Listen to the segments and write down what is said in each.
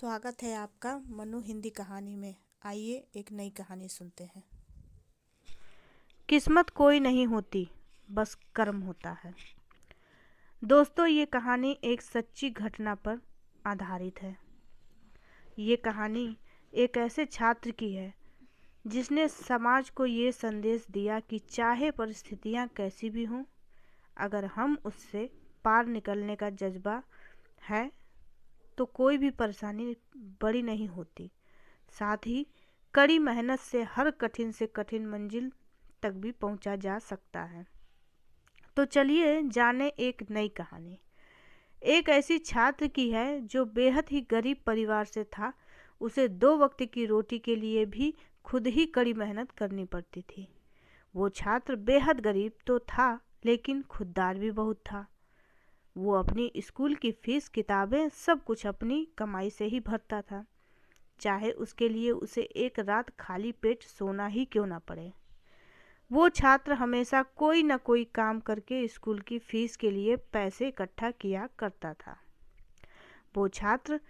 स्वागत है आपका मनु हिंदी कहानी में। आइए एक नई कहानी सुनते हैं। किस्मत कोई नहीं होती, बस कर्म होता है। दोस्तों, ये कहानी एक सच्ची घटना पर आधारित है। ये कहानी एक ऐसे छात्र की है जिसने समाज को ये संदेश दिया कि चाहे परिस्थितियाँ कैसी भी हों, अगर हम उससे पार निकलने का जज्बा है तो कोई भी परेशानी बड़ी नहीं होती। साथ ही कड़ी मेहनत से हर कठिन से कठिन मंजिल तक भी पहुंचा जा सकता है। तो चलिए जाने एक नई कहानी। एक ऐसी छात्र की है जो बेहद ही गरीब परिवार से था। उसे 2 वक्त की रोटी के लिए भी खुद ही कड़ी मेहनत करनी पड़ती थी। वो छात्र बेहद गरीब तो था, लेकिन खुददार भी बहुत था। वो अपनी स्कूल की फीस, किताबें, सब कुछ अपनी कमाई से ही भरता था, चाहे उसके लिए उसे एक रात खाली पेट सोना ही क्यों ना पड़े। वो छात्र हमेशा कोई न कोई काम करके स्कूल की फीस के लिए पैसे इकट्ठा किया करता था। वो छात्र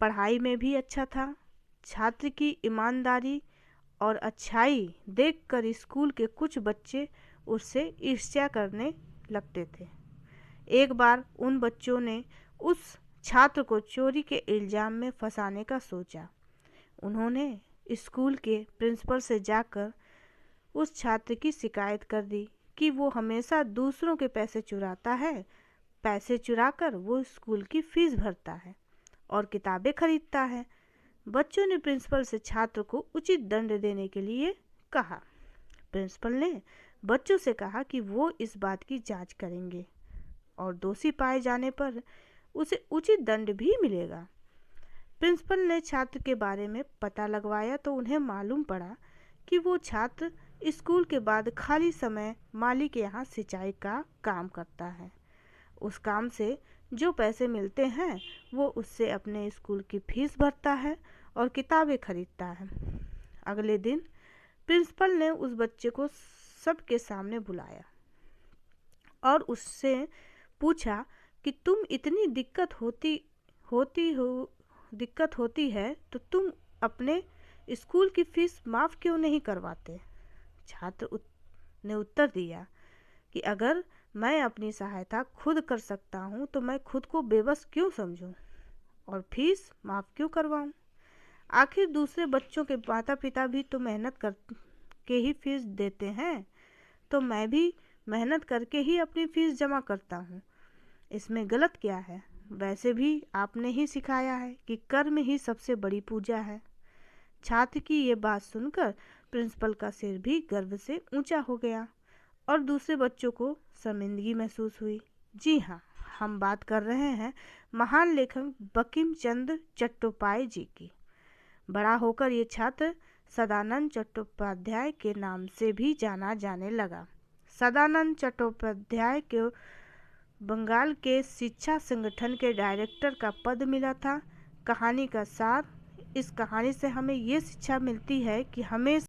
पढ़ाई में भी अच्छा था। छात्र की ईमानदारी और अच्छाई देखकर स्कूल के कुछ बच्चे उससे ईर्ष्या करने लगते थे। एक बार उन बच्चों ने उस छात्र को चोरी के इल्ज़ाम में फंसाने का सोचा। उन्होंने स्कूल के प्रिंसिपल से जाकर उस छात्र की शिकायत कर दी कि वो हमेशा दूसरों के पैसे चुराता है। पैसे चुराकर वो स्कूल की फीस भरता है और किताबें खरीदता है। बच्चों ने प्रिंसिपल से छात्र को उचित दंड देने के लिए कहा। प्रिंसिपल ने बच्चों से कहा कि वो इस बात की जांच करेंगे और दोषी पाए जाने पर उसे उचित दंड भी मिलेगा। प्रिंसिपल ने छात्र के बारे में पता लगवाया तो उन्हें मालूम पड़ा कि वो छात्र स्कूल के बाद खाली समय माली के यहाँ सिंचाई का काम करता है। उस काम से जो पैसे मिलते हैं वो उससे अपने स्कूल की फीस भरता है और किताबें खरीदता है। अगले दिन प्रिंसिपल ने उस बच्चे को सबके सामने बुलाया और उससे पूछा कि तुम इतनी दिक्कत होती है तो तुम अपने स्कूल की फीस माफ़ क्यों नहीं करवाते। छात्र ने उत्तर दिया कि अगर मैं अपनी सहायता खुद कर सकता हूँ तो मैं खुद को बेबस क्यों समझूं और फीस माफ़ क्यों करवाऊँ। आखिर दूसरे बच्चों के माता पिता भी तो मेहनत करके ही फीस देते हैं, तो मैं भी मेहनत करके ही अपनी फीस जमा करता हूँ। इसमें गलत क्या है। वैसे भी आपने ही सिखाया है कि कर्म ही सबसे बड़ी पूजा है। छात्र की ये बात सुनकर प्रिंसिपल का सिर भी गर्व से ऊंचा हो गया और दूसरे बच्चों को शर्मिंदगी महसूस हुई। जी हाँ, हम बात कर रहे हैं महान लेखक बंकिम चंद्र चट्टोपाध्याय जी की। बड़ा होकर ये छात्र सदानंद चट्टोपाध्याय के नाम से भी जाना जाने लगा। सदानंद चट्टोपाध्याय को बंगाल के शिक्षा संगठन के डायरेक्टर का पद मिला था। कहानी का सार, इस कहानी से हमें ये शिक्षा मिलती है कि हमें